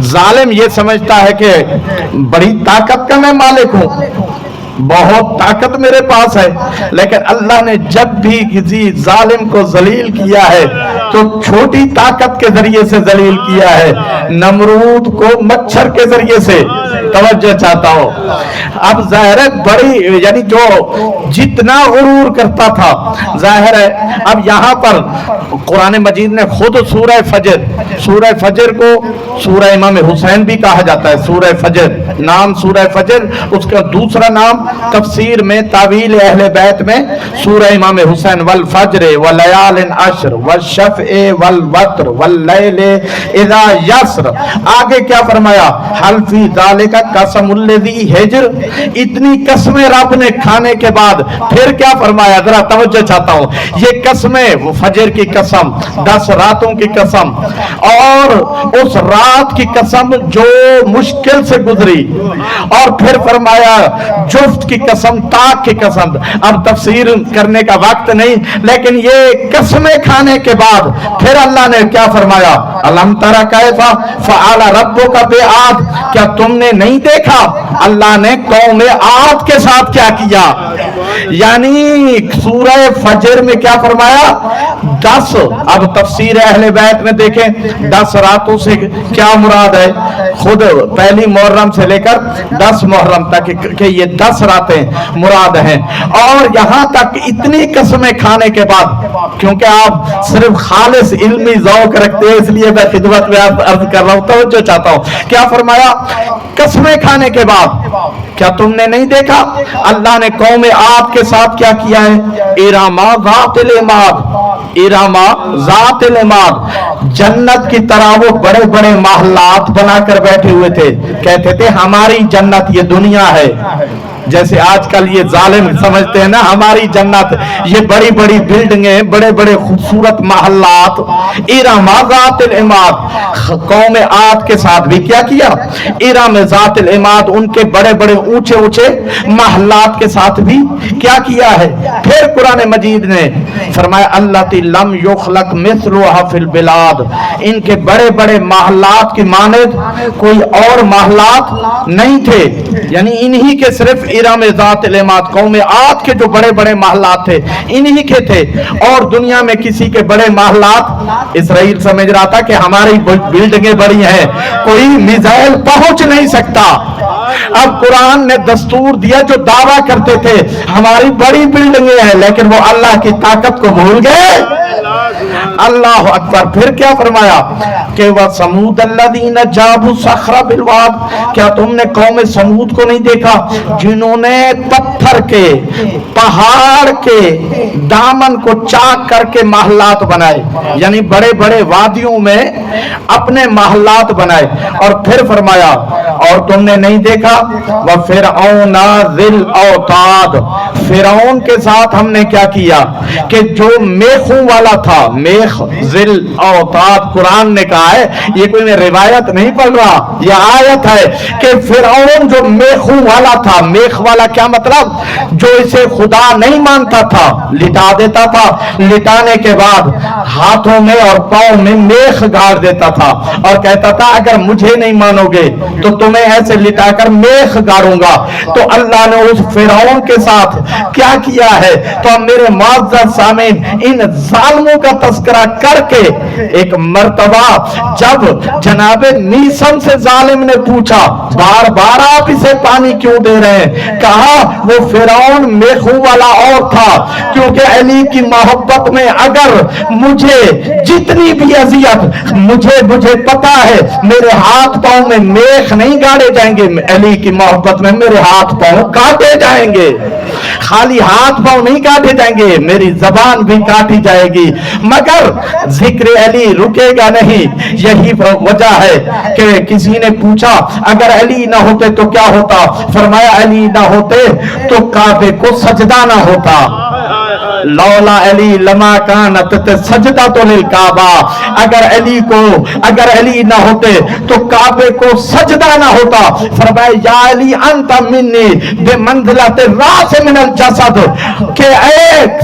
जालिम ये समझता है कि बड़ी ताकत का मैं मालिक हूं, बहुत ताकत मेरे पास है, लेकिन अल्लाह ने जब भी किसी जालिम को जलील किया है तो छोटी ताकत के जरिए से जलील किया है। नमरूद को मच्छर के जरिए से, तवज्जो चाहता हूं। अब जाहिर है बड़ी, यानी जो जितना गुरूर करता था, जाहिर है अब यहां पर कुरान मजीद ने खुद सूरह फजर को सूरह इमाम हुसैन भी कहा जाता है। सूरह फजर नाम, सूरह फजर उसका दूसरा नाम तफसीर में तावील अहले बैत में सूरह इमाम हुसैन, वल फज्र व लयालिन अश्र व शफ़ए वल वत्र वल लैले इज़ा यस्र। आगे क्या फरमाया, हल फी ज़ालिका कसमुल लज़ी हिज्र। इतनी कसमें रब ने खाने के बाद फिर क्या फरमाया, जरा तवज्जो चाहता हूं। ये कसमें, वो फजर की कसम, 10 रातों की कसम, और उस रात की कसम जो मुश्किल से गुजरी, और फिर फरमाया जुफ्त की कसम, ताक की कसम। अब तफसीर करने का वक्त नहीं, लेकिन ये कसमें खाने के बाद फिर अल्लाह ने क्या फरमाया, अलम तरा कैफा फअला रब्बुका बिआद। क्या तुमने नहीं देखा अल्लाह ने कौम आद के साथ क्या किया। यानी सूरह फजर में क्या फरमाया, 10, अब तफसीर अहले बैत में देखें 10 रातों से क्या मुराद है, खुद पहली मुहर्रम से लेकर 10 मुहर्रम तक के ये 10 रातें मुराद हैं। और यहां तक इतनी कसमें खाने के बाद, क्योंकि आप सिर्फ खालिस इल्मी ज़ौक़ रखते हैं इसलिए मैं खिदमत में अर्ज कर रहा हूं, तो जो चाहता हूं, क्या फरमाया, कसमें खाने के बाद क्या तुमने नहीं देखा अल्लाह ने कौम आद के साथ क्या किया है, इरामा ज़ातिल इमाद, इरामा ज़ातिल इमाद। जन्नत की तरह वो बड़े बड़े महलात बनाकर बैठे हुए थे, कहते थे हमारी जन्नत ये दुनिया है। जैसे आजकल ये जालिम समझते हैं ना, हमारी जन्नत ये बड़ी बड़ी बिल्डिंगें, बड़े बड़े खूबसूरत महलात। इरामा ज़ातिल इमाद, कौम आद के साथ भी क्या किया, इराम ज़ातिल इमाद, उनके बड़े बड़े ऊंचे ऊंचे महलात के साथ भी क्या किया है। फिर कुरान मजीद ने फरमाया अल्लाती लम युखलक मिस्लुहा फिल बिलाद, इनके बड़े बड़े महलात की मानद कोई और महलात नहीं थे, यानी इन्हीं के सिर्फ इराम ज़ातिल इमाद, कौम आद के जो बड़े बड़े महलात थे इन्हीं के थे। और दुनिया में किसी के बड़े महलात, इसराइल समझ रहा था कि हमारी बिल्डिंगें बड़ी हैं, कोई मिसाइल पहुंच नहीं सकता। अब कुरान ने दस्तूर दिया, जो दावा करते थे हमारी बड़ी बिल्डिंगें हैं, लेकिन वो अल्लाह की ताकत को भूल गए। अल्लाह अकबर। फिर क्या फरमाया कि वह समूद अल्लज़ीना जाबू सखरा बिलवाद, क्या तुमने कौम समूद को नहीं देखा जिन्होंने पत्थर के, पहाड़ के दामन को चाक करके महलात बनाए, यानी बड़े बड़े वादियों में अपने महलात बनाए। और फिर फरमाया और तुमने नहीं देखा वह फिरऔन ज़िल औताद, फिरौन के साथ हमने क्या किया कि जो मेखों वाला था, मेख ज़िल औताद, कुरान ने कहा है, ये कोई मैं रिवायत नहीं पढ़ रहा, ये आयत है कि फिरौन जो मेखों वाला था, मेख वाला क्या मतलब, जो इसे खुदा नहीं मानता था लिटा देता था, लिटाने के बाद हाथों में और पांव में मेख गाड़ देता था और कहता था अगर मुझे नहीं मानोगे तो तुम्हें ऐसे लिटाकर मेख गाड़ूंगा। तो अल्लाह ने उस फिरौन के साथ क्या किया है। तो अब मेरे मुअज़्ज़ज़ सामीन, इन जालिमों का तस्करा करके एक मर्तबा जब जनाबे मीसम से जालिम ने पूछा बार बार आप इसे पानी क्यों दे रहे हैं, कहा वो फिरौन मेखों वाला और था, क्योंकि अली की मोहब्बत में अगर मुझे जितनी भी अजियत, मुझे पता है मेरे हाथ पांव में मेख नहीं गाड़े जाएंगे, अली की मोहब्बत में मेरे हाथ पांव काटे जाएंगे, खाली हाथ पांव नहीं काटे जाएंगे, मेरी जबान भी काटी जाएगी, मगर जिक्र अली रुकेगा नहीं। यही वजह है कि किसी ने पूछा अगर अली ना होते तो क्या होता, फरमाया अली ना होते तो काबे को सजदा ना होता। लौला अली लमा कानत सजदा लिल काबा, अगर अली ना होते तो काबे को सजदा ना होता। फरमाया या अली अंत मिन्नी बिमंजिलत रास मिनल जसद, के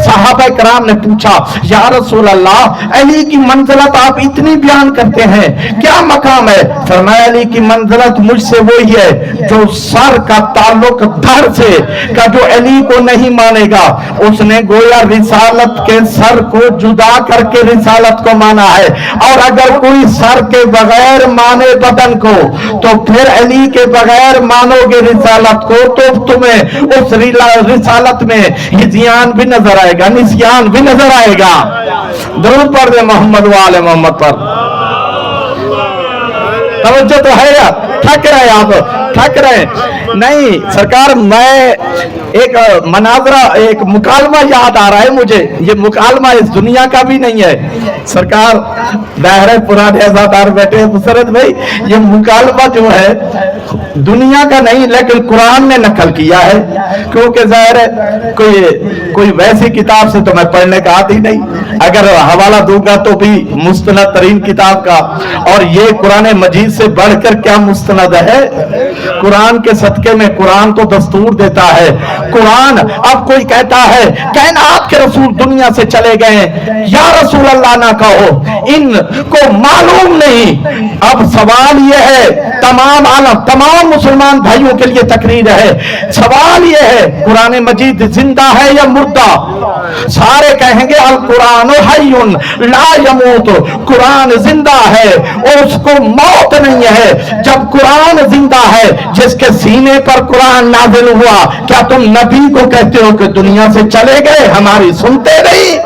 सहाबा कराम ने पूछा या रसूल अल्लाह अली की मंजिलत आप इतनी बयान करते हैं, क्या मकाम है? फरमाया अली की मंजिलत मुझसे वही है जो सर का ताल्लुक धड़ से का, जो अली को नहीं मानेगा उसने गोया रिसालत के सर को जुदा करके रिसालत को माना है, और अगर कोई सर के बगैर माने बदन को तो फिर अली के बगैर मानोगे रिसालत को तो तुम्हें उस रिसालत में हिज़ियान भी नजर आएगा, निस्यान भी नजर आएगा। दरूद पढ़ दे मोहम्मद वाले मोहम्मद पर। तवज्जो तो है यार, थक रहे आप, थक रहे नहीं सरकार। मैं एक मनाजरा, एक मुकालमा याद आ रहा है मुझे, ये मुकालमा इस दुनिया का भी नहीं है सरकार। दायरे पुराने आजादार बैठे मुसरत भाई, ये मुकालमा जो है दुनिया का नहीं लेकिन कुरान ने नकल किया है, क्योंकि जाहिर है कोई वैसी किताब से तो मैं पढ़ने का आदी नहीं, अगर हवाला दूंगा तो भी मुस्तनद तरीन किताब का, और ये कुरान मजीद से बढ़कर क्या मुस्तनद है। कुरान के सदके में कुरान तो दस्तूर देता है। कुरान अब कोई कहता है कायनात के रसूल दुनिया से चले गए, या रसूल अल्लाह ना कहो, इनको मालूम नहीं। अब सवाल यह है, तमाम आलम तमाम मुसलमान भाइयों के लिए तकरीर है, सवाल यह है कुरान मजीद जिंदा है या मुर्दा? सारे कहेंगे अल कुरान हय्युन ला यमूत, कुरान जिंदा है और उसको मौत नहीं है। जब कुरान जिंदा है जिसके सीने पर कुरान नाजिल हुआ, क्या तुम नबी को कहते हो कि दुनिया से चले गए, हमारी सुनते नहीं?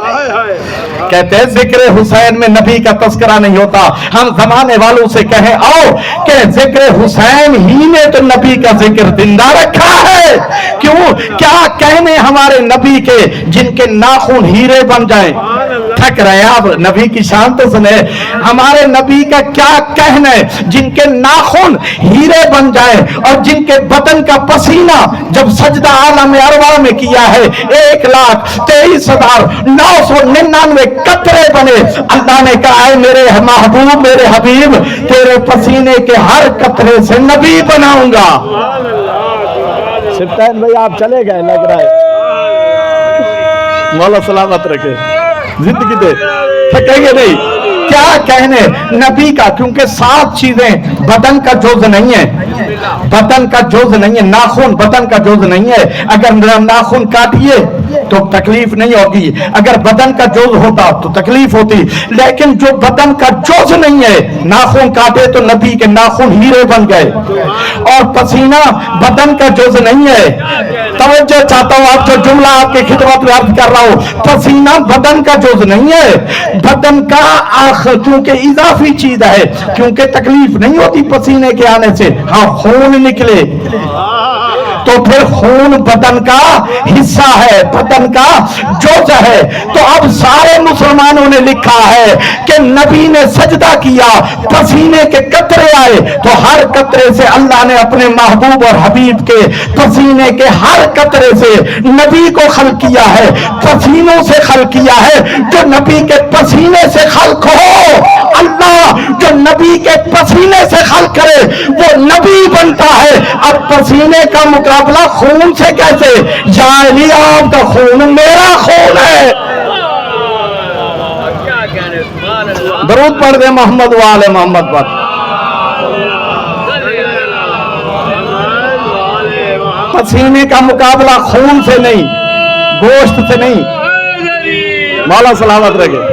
कहते हैं जिक्र हुसैन में नबी का तस्करा नहीं होता। हम जमाने वालों से कहें आओ कि जिक्र हुसैन ही ने तो नबी का जिक्र जिंदा रखा है। क्यों? क्या कहने हमारे नबी के जिनके नाखून हीरे बन जाएं। थक रहे आप, नबी की शान तो सुने। हमारे नबी का क्या कहने जिनके नाखून हीरे बन जाए और जिनके बदन का पसीना जब सजदा आलम अरवा में किया है 1,23,999 कतरे बने। अल्लाह ने कहा है मेरे महबूब मेरे हबीब तेरे पसीने के हर कतरे से नबी बनाऊंगा। सिफ्तान भाई आप चले गए लग रहा है, मौला सलामत रखे, जिंदगी दे, थकेंगे नहीं। क्या कहने नबी का, क्योंकि 7 चीजें बदन का जुज़ नहीं है, बदन का जुज़ नहीं है, नाखून बदन का जुज़ नहीं है। अगर नाखून काटिए तो तकलीफ नहीं होगी, अगर बदन का जुज़ होता तो तकलीफ होती, लेकिन जो बदन का जुज़ नहीं है, नाखून काटे तो नबी के नाखून हीरे बन गए। और पसीना बदन का जुज़ नहीं है। तवज्जो चाहता हूं, आप जो जुमला आपके खिदमत में अर्ज कर रहा हूं, पसीना बदन का जुज़ नहीं है, बदन का क्योंकि इजाफी चीज है, क्योंकि तकलीफ नहीं होती पसीने के आने से। हाँ खून निकले तो फिर खून बदन का हिस्सा है, बदन का जुज़ है। तो अब सारे मुसलमानों ने लिखा है कि नबी ने सजदा किया, पसीने के कतरे आए, तो हर कतरे से अल्लाह ने अपने महबूब और हबीब के पसीने के हर कतरे से नबी को खल्क किया है, पसीनों से खल्क किया है। जो नबी के पसीने से खल्क हो, अल्लाह जो नबी के पसीने से खल्क करे वो नबी बनता है। अब पसीने का मुकाबला खून से कैसे? या अली आपका खून मेरा खून है। दरूद पढ़ दे मोहम्मद वाले मोहम्मद पर। पसीने का मुकाबला खून से नहीं, गोश्त से नहीं। मौला सलामत रखे।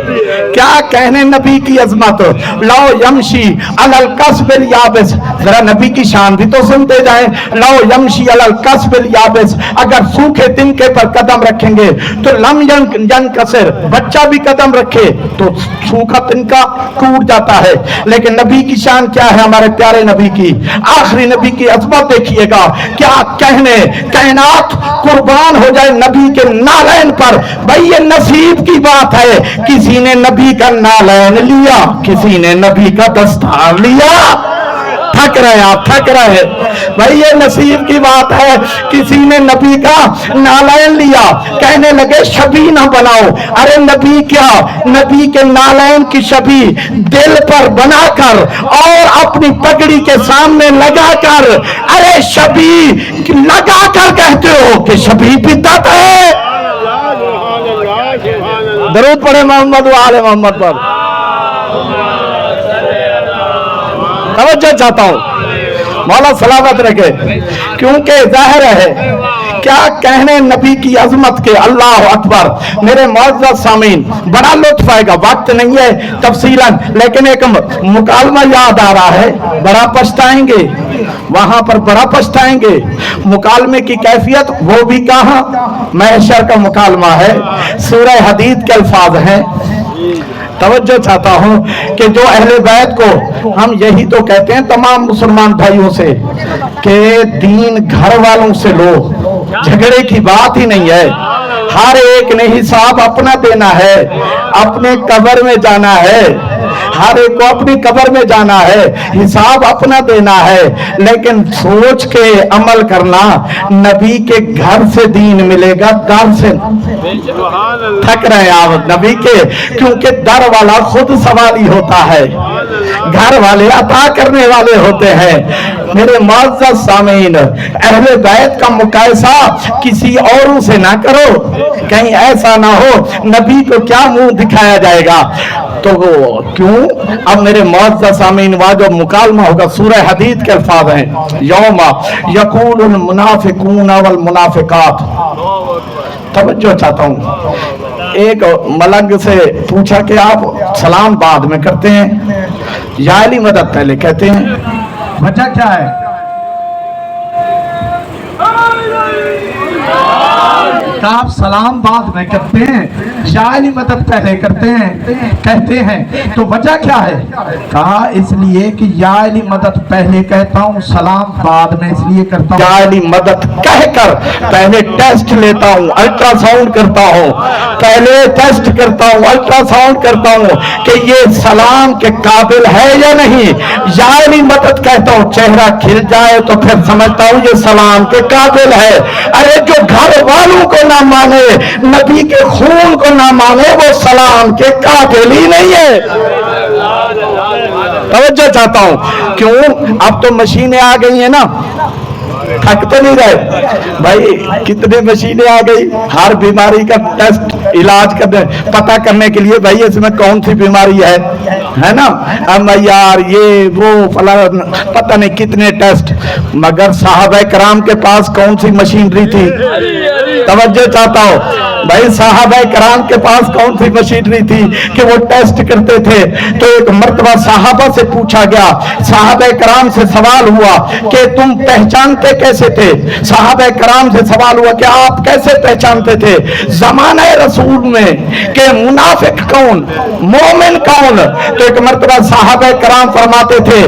क्या कहने नबी की अजमत, लो यमशी अलल कसबिल याबिस, जरा नबी की शान भी तो सुनते जाएं। लो यमशी अलल कसबिल याबिस, अगर सूखे तिनके पर कदम रखेंगे तो लम यनकसिर, बच्चा भी कदम रखे तो सूखा तिनका टूट जाता है। लेकिन नबी की शान क्या है, हमारे प्यारे नबी की, आखिरी नबी की अजमत देखिएगा। क्या कहने, कायनात कुर्बान हो जाए नबी के नालैन पर। भाई ये नसीब की बात है, किसी ने नबी का नालैन लिया, किसी ने नबी का दस्तार लिया। थक रहे हैं आप, थक रहे हैं भाई। ये नसीब की बात है, किसी ने नबी का नालैन लिया, कहने लगे छवि ना बनाओ। अरे नबी क्या, नबी के नालैन की छवि दिल पर बनाकर और अपनी पगड़ी के सामने लगाकर, अरे छवि लगाकर कहते हो कि छवि बिदअत है। दरूद पढ़े मोहम्मद व आले मोहम्मद पर। तवज्जो चाहता हूं, मौला सलामत रखे, क्योंकि जाहिर है क्या कहने नबी की अजमत के। अल्लाह अकबर। मेरे मौजूद सामीन, बड़ा लुत्फ आएगा, वक्त नहीं है तफसीलन, लेकिन एक मुकालमा याद आ रहा है, बड़ा पछताएंगे वहां पर, बड़ा पछताएंगे। मुकालमे की कैफियत वो भी कहां, महशर का मुकालमा है, सूरह हदीद के अल्फाज हैं। तवज्जो चाहता हूं कि जो अहले बैत को, हम यही तो कहते हैं तमाम मुसलमान भाइयों से कि दीन घर वालों से लो, झगड़े की बात ही नहीं है। हर एक ने हिसाब अपना देना है, अपने कब्र में जाना है, हर एक को अपनी कब्र में जाना है, हिसाब अपना देना है, लेकिन सोच के अमल करना। नबी के घर से दीन मिलेगा, दर से थक रहे हैं आप नबी के, क्योंकि दर वाला खुद सवाली होता है, घर वाले अता करने वाले होते हैं। मेरे मुअज़्ज़ज़ सामीन, अहले बैत का मुकायसा किसी औरों से ना करो, कहीं ऐसा ना हो नबी को क्या मुंह दिखाया जाएगा। तो क्यों, अब मेरे मुअज़्ज़ज़ सामीन, वह जो मुकालमा होगा सूरह हदीद के अल्फाज हैं, यौमा यक़ूलुल मुनाफ़िक़ून वल मुनाफ़िक़ात। तवज्जो चाहता हूं, एक मलंग से पूछा कि आप सलाम बाद में करते हैं या अली मदद पहले कहते हैं, वजह क्या है? आप सलाम बाद में करते हैं, शायरी मदद पहले करते हैं, कहते हैं, तो वजह क्या है? कहा इसलिए कि याली मदद पहले कहता हूँ, सलाम बाद में इसलिए करता हूँ। याली मदद कहकर पहले टेस्ट लेता हूँ, अल्ट्रासाउंड करता हूँ, पहले टेस्ट करता हूँ, अल्ट्रासाउंड करता हूँ कि ये सलाम के काबिल है या नहीं। याली मदद कहता हूँ, चेहरा खिल जाए तो फिर समझता हूँ ये सलाम के काबिल है। अरे जो घर वालों को ना माने, नबी के खून को ना माने, वो सलाम के काबिल ही नहीं है। तवज्जो चाहता हूं, क्यों, अब तो मशीनें आ गई हैं ना, थक तो नहीं रहे भाई, कितने मशीनें आ गई, हर बीमारी का टेस्ट, इलाज करने, पता करने के लिए भाई इसमें कौन सी बीमारी है ना। अब यार ये वो फला, पता नहीं कितने टेस्ट, मगर साहबे कराम के पास कौन सी मशीनरी थी? तवज्जो चाहता हूं भाई, साहबे कराम के पास कौन सी मशीनरी थी कि वो टेस्ट करते थे। तो एक मर्तबा साहबा से पूछा गया, साहबे कराम से सवाल हुआ कि तुम पहचानते कैसे थे? साहबे कराम से सवाल हुआ कि आप कैसे पहचानते थे जमाने रसूल में कि मुनाफिक कौन, मोमिन कौन? तो एक मर्तबा साहबे कराम फरमाते थे,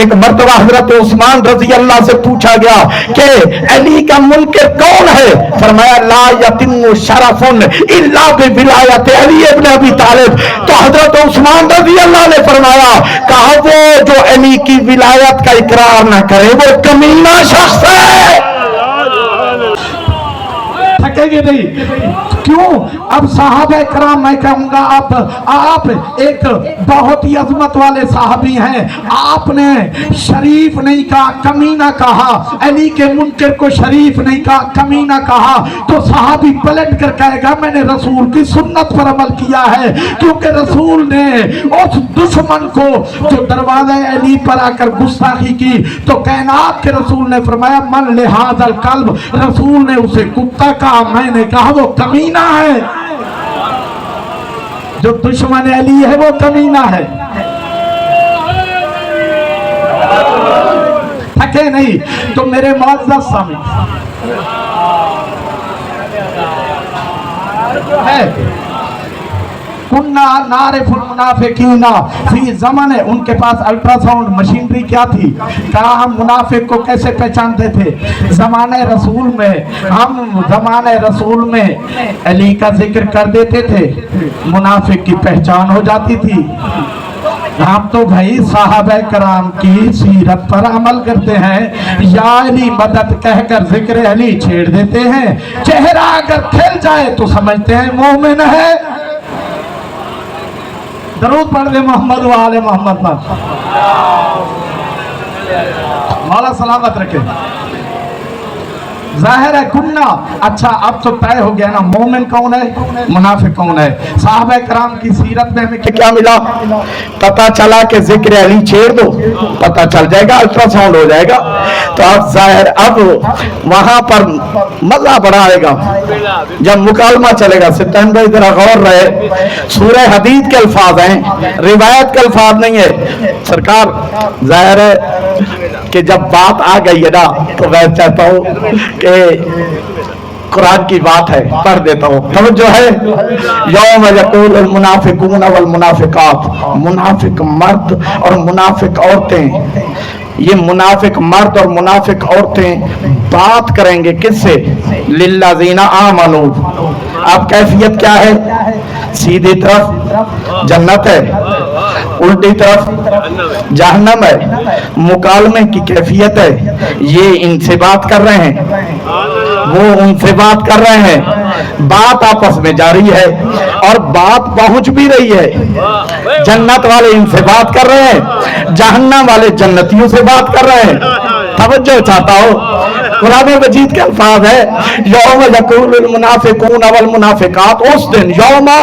एक मर्तबा हजरत उस्मान रजी अल्लाह से पूछा गया कि अली का मुनकिर कौन है? फरमाया ला यतिम्मु शरफुन इल्ला बिविलायत अली इब्न अबी तालिब। तो हजरत उस्मान रजी अल्लाह ने फरमाया, कहा वो जो अली की विलायत का इकरार ना करे वो कमीना शख्स है। थकेंगे नहीं, क्यों? अब साहबे कराम, मैं कहूंगा आप एक बहुत ही अजमत वाले साहबी हैं, आपने शरीफ नहीं कहा, कमीना कहा, अली के मुनकर को शरीफ नहीं कहा, कमीना कहा, तो साहबी पलट कर कहेगा मैंने रसूल की सुन्नत पर अमल किया है, क्योंकि रसूल ने उस दुश्मन को जो दरवाज़े अली पर आकर गुस्ताखी की, तो कायनात के रसूल ने फरमाया मन लिहाजल कल्ब, रसूल ने उसे कुत्ता कहा, मैंने कहा वो कमीना है। जो दुश्मन अली है वो कमीना है। थके नहीं, तो मेरे मुअज़्ज़ज़ सामीन है कुन्ना नारिफुल मुनाफिकीना फी ज़माने, उनके पास अल्ट्रासाउंड मशीनरी क्या थी? कहा हम मुनाफिक को कैसे पहचानते थे? ज़माने रसूल में, हम ज़माने रसूल में अली का जिक्र कर देते थे, मुनाफिक की पहचान हो जाती थी। हम तो भाई साहबे कराम की सीरत पर अमल करते हैं। या अली मदद कहकर जिक्र अली छेड़ देते हैं। चेहरा अगर खिल जाए तो समझते हैं मोमिन है। दरूद पढ़ दे मोहम्मद वाले मोहम्मद पर। मौला सलामत रखे। जाहिर है कुन्ना। अच्छा अब तो तय हो गया ना मोमिन कौन है मुनाफिक कौन है। साहबे कराम की सीरत में हमें क्या मिला? पता चला कि जिक्र अली छेड़ दो, पता चल जाएगा, अल्ट्रासाउंड हो जाएगा। तो अब जाहिर अब वहां पर मजा बड़ा आएगा जब मुकालमा चलेगा। सिद्धांत भाई जरा गौर रहे, सूरह हदीद के अल्फाज हैं, रिवायत के अल्फाज नहीं है। सरकार जाहिर है कि जब बात आ गई है ना तो मैं चाहता हूँ कि कुरान की बात है, पढ़ देता हूँ। तवज्जो है। यौम यक़ूलुल मुनाफ़िक़ून वल मुनाफ़िक़ात, मुनाफिक मर्द और मुनाफिक औरतें, ये मुनाफिक मर्द और मुनाफिक औरतें बात करेंगे किससे? लिल्लज़ीना आमनू। अब कैफियत क्या है? सीधी तरफ जन्नत है, उल्टी तरफ जहन्नम है। मुकालमे की कैफियत है, ये इनसे बात कर रहे हैं, वो उनसे बात कर रहे हैं, बात आपस में जारी है और बात पहुंच भी रही है। जन्नत वाले इनसे बात कर रहे हैं, जहन्नम वाले जन्नतियों से बात कर रहे हैं। तवज्जो चाहता हूं, कुरान मजीद के अल्फाज है यौम यक़ूलुल मुनाफ़िक़ून वल मुनाफ़िक़ात। उस दिन, यौमा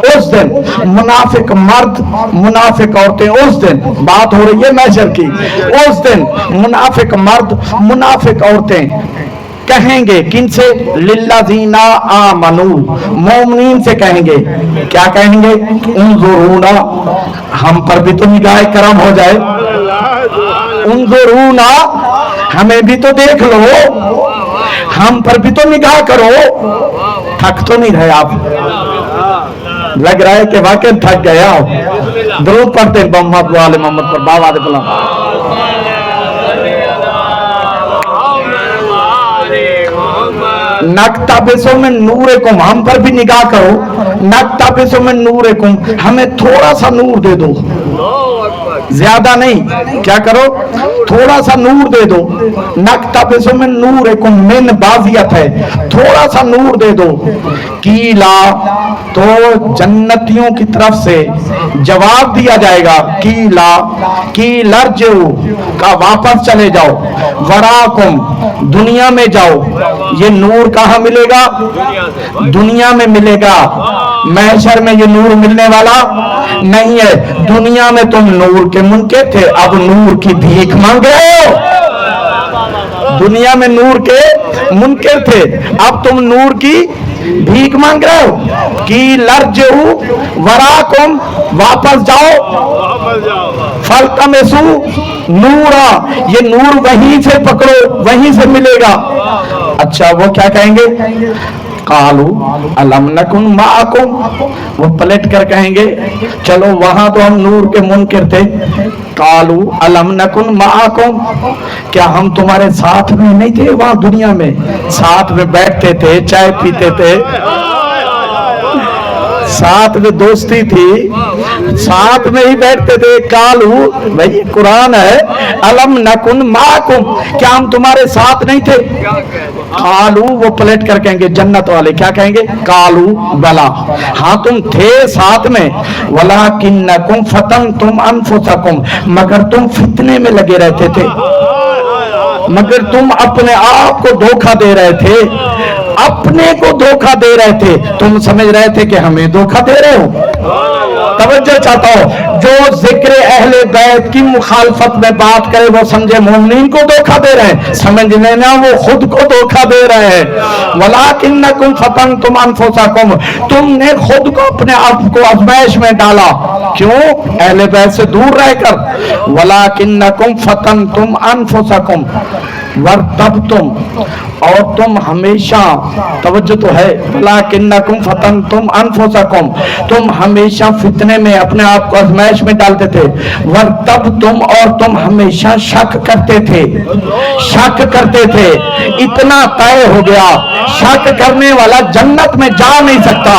उस दिन, मुनाफिक मर्द मुनाफिक औरतें, उस दिन बात हो रही है महशर की। उस दिन मुनाफिक मर्द मुनाफिक औरतें कहेंगे किनसे? लिल्लज़ीना आमनू, मोमिनीन से कहेंगे। क्या कहेंगे? उन्ज़ुरूना, हम पर भी तो निगाह करम हो जाए। उन्ज़ुरूना, हमें भी तो देख लो, हम पर भी तो निगाह करो। थक तो नहीं रहे आप? लग रहा है कि वाकई थक गया हो। दरूद पढ़ते मोहम्मद वाले मोहम्मद पर। बाबा दे बुला नक्ताबिसो में नूरे कुम, हम पर भी निगाह करो। नक्ताबिसो में नूरे कुम, हमें थोड़ा सा नूर दे दो, ज्यादा नहीं। क्या करो? थोड़ा सा नूर दे दो। नक्ताबिसो में नूरे कुम, मिन बाजियत है, थोड़ा सा नूर दे दो। कीला, तो जन्नतियों की तरफ से जवाब दिया जाएगा। कीला की लर्जू का, वापस चले जाओ। वराकुम, दुनिया में जाओ। ये नूर कहाँ मिलेगा? दुनिया में मिलेगा। महशर में ये नूर मिलने वाला नहीं है। दुनिया में तुम नूर के मुनकर थे, अब नूर की भीख मांग रहे हो। दुनिया में नूर के मुनकर थे, अब तुम नूर की भीख मांग रहे हो। कि लर्जू वराकुम, वापस जाओ। फल्तमिसू नूरा, ये नूर वहीं से पकड़ो, वहीं से मिलेगा। अच्छा वो क्या कहेंगे? कालू अलम नकुन माअकुम, वो पलट कर कहेंगे चलो वहां तो हम नूर के मुनकिर थे। कालू अलम नकुन माअकुम, क्या हम तुम्हारे साथ में नहीं थे? वहां दुनिया में साथ में बैठते थे, चाय पीते थे, साथ में दोस्ती थी, साथ में ही बैठते थे। कालू, भाई कुरान है, अलम नकुन माकुम, क्या हम तुम्हारे साथ नहीं थे? कालू, वो पलट कर कहेंगे जन्नत वाले, क्या कहेंगे? कालू बला, हाँ तुम थे साथ में। वलाकिन्नकुम फतनतुम अनफुसकुम, मगर तुम फितने में लगे रहते थे, मगर तुम अपने आप को धोखा दे रहे थे, अपने को धोखा दे रहे थे। तुम समझ रहे थे कि हमें धोखा दे रहे हो। तवज्जो चाहता हूं, जो जिक्र अहले बैत की मुखालफत में बात करे वो समझे मोमिनीन को धोखा दे रहे हैं, समझ लेना वो खुद को धोखा दे रहे हैं। वलाकिन्नकुम फतनतुम अनफुसकुम, तुमने खुद को, अपने आप को आजमाइश में डाला। क्यों? अहले बैत से दूर रहकर। वलाकिन्नकुम फतनतुम अनफुसकुम, वर्तबतुम, और तुम हमेशा, तवज्जो तो है, वलाकिन्नकुम फतनतुम अनफुसकुम, तुम हमेशा फितने में अपने आप को आजमाइश में डालते थे। वर्तबतुम, और तुम हमेशा शक करते थे, शक करते थे। इतना तय हो गया, शक करने वाला जन्नत में जा नहीं सकता।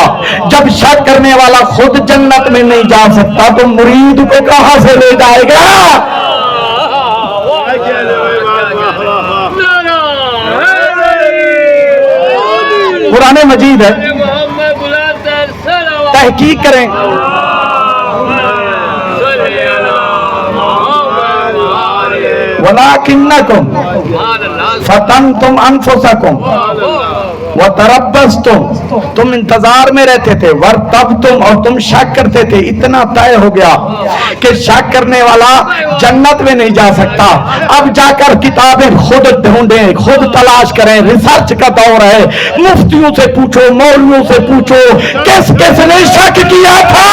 जब शक करने वाला खुद जन्नत में नहीं जा सकता तो मुरीद को कहां से ले जाएगा? कुरान मजीद है, तहकीक करें। वलाकिन्नकुम फतनतुम अनफुसकुम व तरब्बस्तुम, तुम इंतजार में रहते थे। वर्तबतुम, और तुम शक करते थे। इतना तय हो गया कि शक करने वाला जन्नत में नहीं जा सकता। अब जाकर किताबें खुद ढूंढें, खुद तलाश करें। रिसर्च का दौर है। मुफ्तियों से पूछो, मौलवियों से पूछो, किस किसने शक किया था?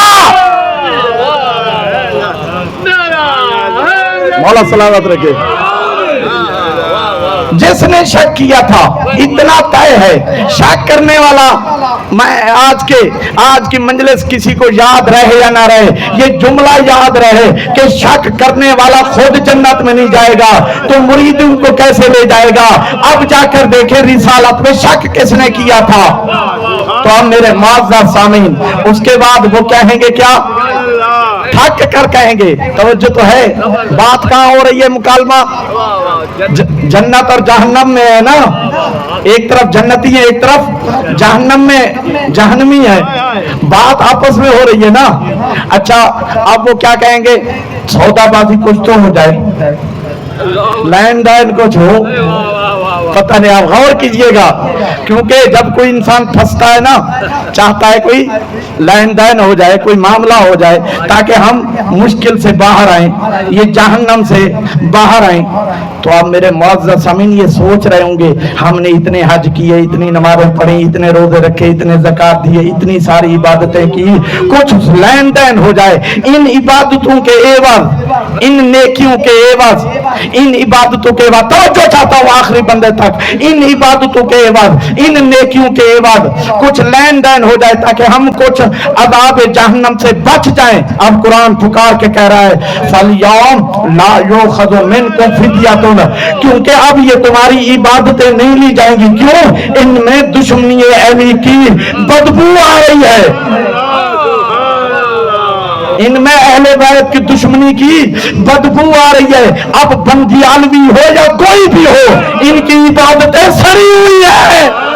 मौला सलामत रखे। जिसने शक किया था, इतना तय है। शक करने वाला, मैं आज की मंजलिस किसी को याद रहे या ना रहे, ये जुमला याद रहे कि शक करने वाला खुद जन्नत में नहीं जाएगा तो मुरीद उनको कैसे ले जाएगा? अब जाकर देखे रिसालत में शक किसने किया था। तो अब मेरे मुअज़्ज़ज़ सामीन, उसके बाद वो कहेंगे क्या? थक कर कहेंगे। तवज्जो तो है, बात कहां हो रही है? मुकालमा जन्नत और जहन्नम में है ना। एक तरफ जन्नती है, एक तरफ जहन्नम में जहन्नमी है। बात आपस में हो रही है ना। अच्छा, अब वो क्या कहेंगे? सौदाबाजी कुछ तो हो जाए, लैंड लाइन कुछ हो, पता नहीं। आप गौर कीजिएगा, क्योंकि जब कोई इंसान फंसता है ना, चाहता है कोई लैंड लाइन हो जाए, कोई मामला हो जाए, ताकि हम मुश्किल से बाहर आए, ये जहन्नम से बाहर आए। तो आप मेरे मुअज़्ज़ज़ सामीन ये सोच रहे होंगे, हमने इतने हज किए, इतनी नमाज़ें पढ़ी, इतने रोजे रखे, इतने ज़कात दिए, इतनी सारी इबादतें की, कुछ लैंड लाइन हो जाए। इन इबादतों के एवज, इन नेकियों के एवज, इन इबादतों के एवज, तवज्जो चाहता हूँ आखिरी बंदे तक, इन इबादतों के एवज, इन नेकियों के एवज कुछ लैंड लाइन हो जाए ताकि हम कुछ अज़ाब जहन्नम से बच जाएं। अब कुरान पुकार के कह रहा है, फलयौम ला युखज़ु मिनकुम फिद्यतुन, क्योंकि अब ये तुम्हारी इबादतें नहीं ली जाएंगी। क्यों? इनमें दुश्मनी अली की बदबू आ रही है, इनमें अहले बैत की दुश्मनी की बदबू आ रही है। अब बंदियालवी हो या कोई भी हो, इनकी इबादतें सड़ी हुई है।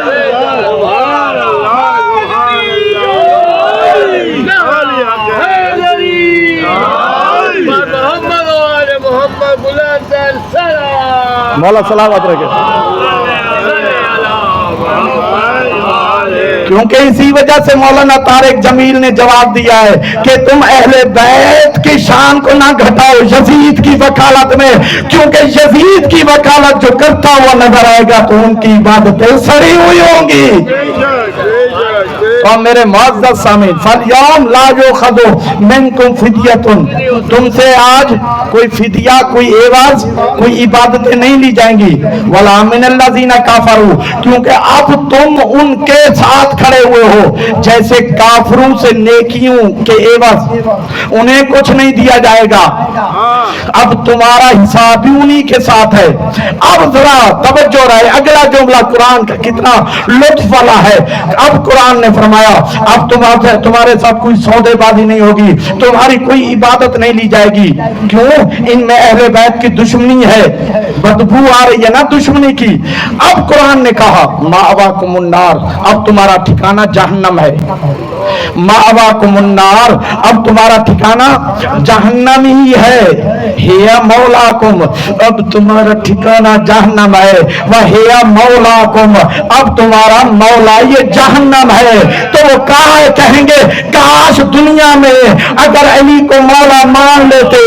मौला सलामत रखे। क्योंकि इसी वजह से मौलाना तारिक जमील ने जवाब दिया है कि तुम अहले बैत की शान को ना घटाओ यजीद की वकालत में, क्योंकि यजीद की वकालत जो करता हुआ नजर आएगा तो उनकी इबादतें सड़ी हुई होंगी। और मेरे मुअज़्ज़ज़ सामीन, फलयौम ला युखज़ु मिनकुम फिद्यतुन, तुमसे आज कोई फिदिया, कोई एवाज, कोई इबादतें नहीं ली जाएंगी। वला मिनल्लज़ीना काफरू, क्योंकि अब तुम उनके साथ खड़े हुए हो जैसे काफरों से नेकियों के एवज उन्हें कुछ नहीं दिया जाएगा। अब तुम्हारा हिसाब भी उन्हीं के साथ है। अब जरा तवज्जो रहे, अगला जुमला कुरान का कितना लुत्फ वाला है। अब कुरान ने फरमाया, अब तुम्हारे साथ कोई सौदेबाजी नहीं होगी, तुम्हारी कोई इबादत नहीं ली जाएगी। क्यों? इनमें अहले बैत की दुश्मनी है, बदबू आ रही है ना दुश्मनी की। अब कुरान ने कहा, माअवाकुमुन्नार, अब तुम्हारा ठिकाना जहन्नम है। माअवाकुमुन्नार, अब तुम्हारा ठिकाना जहन्नम ही है। हिया मौलाकुम, अब तुम्हारा ठिकाना जहन्नम है। वह हिया मौलाकुम, अब तुम्हारा मौला ये जहन्नम है। तो वो कहा कहेंगे, काश दुनिया में अगर अली को मौला मान लेते,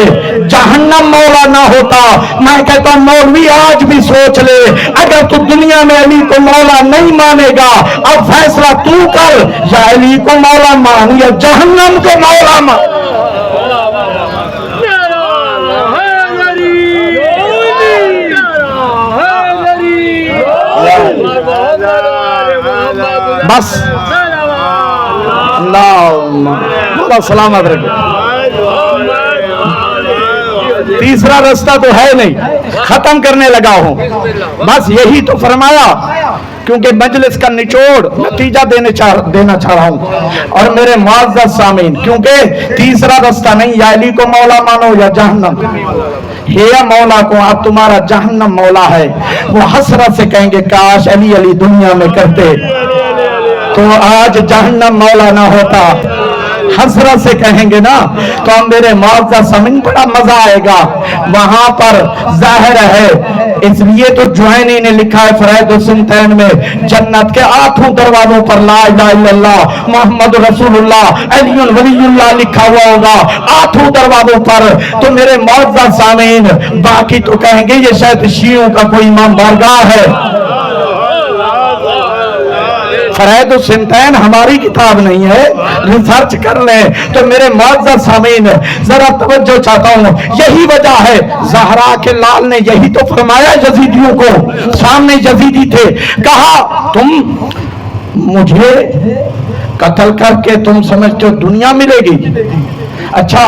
जहन्नम मौला ना होता। मैं कहता हूं मौलवी आज भी सोच ले, अगर तू दुनिया में अली को मौला नहीं मानेगा, अब फैसला तू कर, या अली को मौला मान या जहन्नम को मौला मान। بس اللہ سلامت رکھے. تیسرا رستہ تو ہے نہیں، ختم کرنے لگا ہوں. بس یہی تو فرمایا، کیونکہ مجلس کا نچوڑ نتیجہ دینا چاہ رہا ہوں. اور میرے معزز سامعین، کیونکہ تیسرا رستہ نہیں، یا علی کو مولا مانو یا جہنم. یا مولا کو، آپ تمہارا جہنم مولا ہے. وہ حسرت سے کہیں گے کاش علی علی دنیا میں کرتے تو آج جہنم مولا نہ ہوتا. حسرت سے کہیں گے نا تو میرے معزز سامعین بڑا مزہ آئے گا. وہاں پر ظاہر ہے، اس لیے تو جوہینی نے لکھا ہے فرائض السنتین میں، جنت کے 8 دروازوں پر لا الہ الا اللہ محمد رسول اللہ علی ولی اللہ لکھا ہوا ہوگا 8 دروازوں پر. تو میرے معزز سامعین باقی تو کہیں گے یہ شاید شیعوں کا کوئی امام بارگاہ ہے. فرائض السنتین ہماری کتاب نہیں ہے، ریسرچ کر لیں. تو میرے معزز سامعین ذرا توجہ چاہتا ہوں، یہی وجہ ہے زہرا کے لال نے یہی تو فرمایا یزیدیوں کو. سامنے یزیدی تھے، کہا تم مجھے قتل کر کے تم سمجھتے ہو دنیا ملے گی؟ اچھا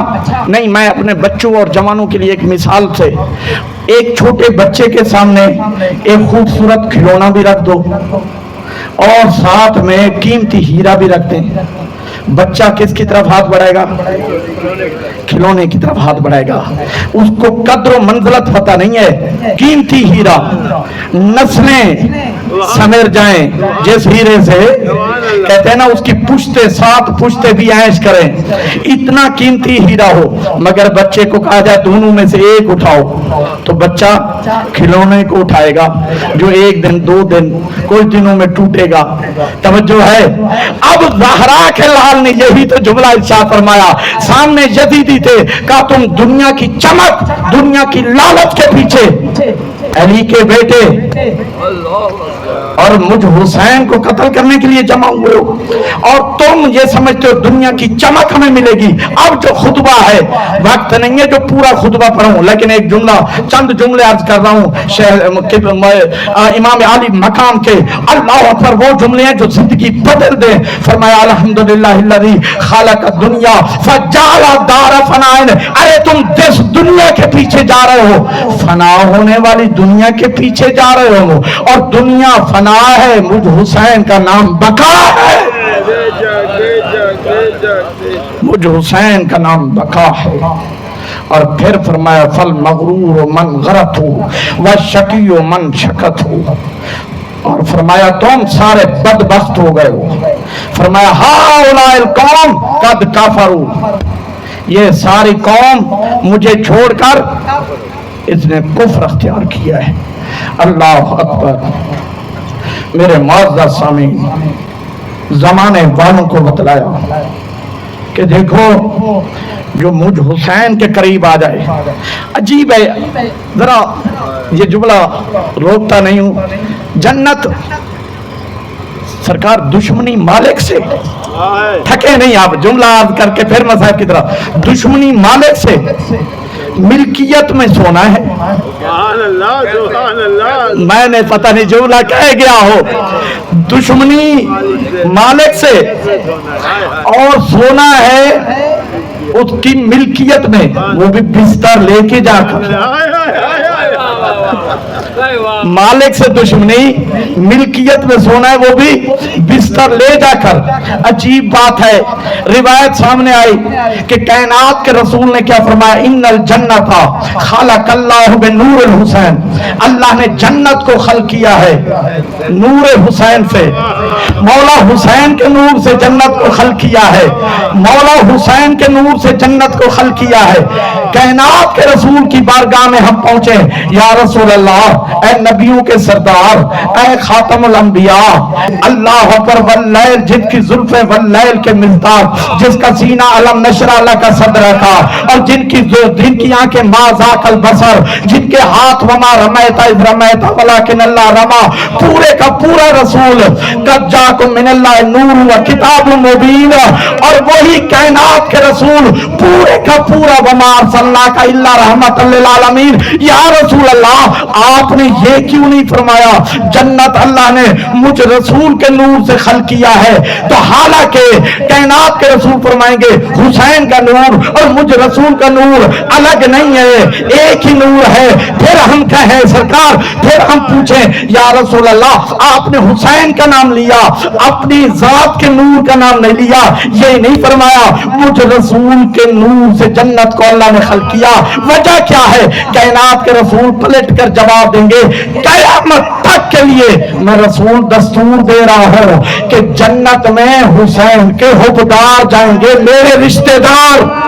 نہیں، میں اپنے بچوں اور جوانوں کے لیے ایک مثال سے، ایک چھوٹے بچے کے سامنے ایک خوبصورت کھلونا بھی رکھ دو اور ساتھ میں قیمتی ہیرا بھی رکھ دیں. بچہ کس کی طرف ہاتھ بڑھائے گا؟ کھلونے کی طرف ہاتھ بڑھائے گا. اس کو قدر و منزلت پتہ نہیں ہے. قیمتی ہیرا، نسلیں سمر جائیں جس ہیرے سے، کہتے ہیں نا اس کی پشتے 7 پشتے بھی عیش کریں، اتنا قیمتی ہیرا ہو. مگر بچے کو کہا جائے دونوں میں سے ایک اٹھاؤ تو بچہ کھلونے کو اٹھائے گا جو 1 دن 2 دن کچھ دنوں میں ٹوٹے گا. توجہ ہے. اب زہرا کے لال نے یہی تو جملہ ارشاد فرمایا. سامنے یزیدی تھے، کہا تم دنیا کی چمک، دنیا کی لالچ کے پیچھے علی کے بیٹے اور مجھ حسین کو قتل کرنے کے لیے جمع ہوئے ہو، اور تم یہ سمجھتے ہو دنیا کی چمک ہمیں ملے گی. اب جو خطبہ ہے، وقت نہیں ہے جو پورا خطبہ پڑھوں، لیکن ایک جملہ، چند جملے عرض کر رہا ہوں امام علی مقام کے. اللہ اکبر، وہ جملے ہیں جو زندگی بدل دیں. فرمایا الحمدللہ الذی خلق الدنیا فجعل دار فناء. ارے تم جس دنیا کے پیچھے جا رہے ہو، فنا ہونے والی دنیا کے پیچھے جا رہے ہو، اور دنیا فنا ہے، مجھ حسین کا نام بقا ہے. مجھ حسین کا نام بقا ہے. اور پھر فرمایا فل مغرور من غرت ہو وشقی من شکت ہو. اور فرمایا تم سارے بدبخت ہو گئے ہو. فرمایا ہؤلاء القوم قد کفروا، یہ ساری قوم مجھے چھوڑ کر اس نے کفر اختیار کیا ہے. اللہ اکبر. میرے معزز سامعین، زمانے والوں کو بتلایا کہ دیکھو جو مجھ حسین کے قریب آ جائے. عجیب ہے، ذرا یہ جملہ روکتا نہیں ہوں. جنت سرکار دشمنی مالک سے تھکے نہیں. آپ جملہ عرض کر کے پھر مذہب کی طرح، دشمنی مالک سے ملکیت میں سونا ہے. میں نے پتہ نہیں جملہ کہہ گیا ہو، دشمنی مالک سے اور سونا ہے اس کی ملکیت میں، وہ بھی بستر لے کے جا کر. مالک سے دشمنی، ملکیت میں سونا ہے وہ بھی بستر لے جا کر. عجیب بات ہے، روایت سامنے آئی کہ کائنات کے رسول نے کیا فرمایا، ان الجنت خلق اللہ بنور الحسین. اللہ نے جنت کو خلق کیا ہے نور حسین سے. مولا حسین کے نور سے جنت کو خلق کیا ہے. مولا حسین کے نور سے جنت کو خلق کیا ہے. کائنات کے رسول کی بارگاہ میں ہم پہنچے، یا رسول اللہ، اے نبیوں کے سردار، اے خاتم الانبیاء. اللہ اکبر. واللیل، جن کی زلفیں واللیل کے مزدار، جس کا سینہ علم نشر اللہ کا صدر تھا، اور جن کی آنکھیں ما ذاک البصر، جن کے ہاتھ وما رمیت اذ رمیت ولکن اللہ رما. پورے کا پورا رسول قد جاکم من اللہ نور و کتاب مبین. اور وہی کائنات کے رسول پورے کا پورا وما ارسلناک الا رحمت للعالمین. یا رسول اللہ، آپ نے یہ کیوں نہیں فرمایا جنت اللہ نے مجھ رسول کے نور سے खल किया है। तो हालांकि कायनात के रसूल फरमाएंगे हुसैन का नूर और मुझ रसूल का नूर अलग नहीं है, एक ही नूर है। फिर हम कहें सरकार, फिर हम पूछें या रसूल अल्लाह आपने हुसैन का नाम लिया, अपनी जात के नूर का नाम नहीं लिया। ये नहीं फरमाया मुझ रसूल के नूर से जन्नत को अल्लाह ने खल किया। वजह क्या है? कायनात के रसूल पलट कर जवाब देंगे कयामत तक के लिए मैं रसूल दस्तूर दे रहा हूं कि जन्नत में हुसैन के हुबदार जाएंगे, मेरे रिश्तेदार।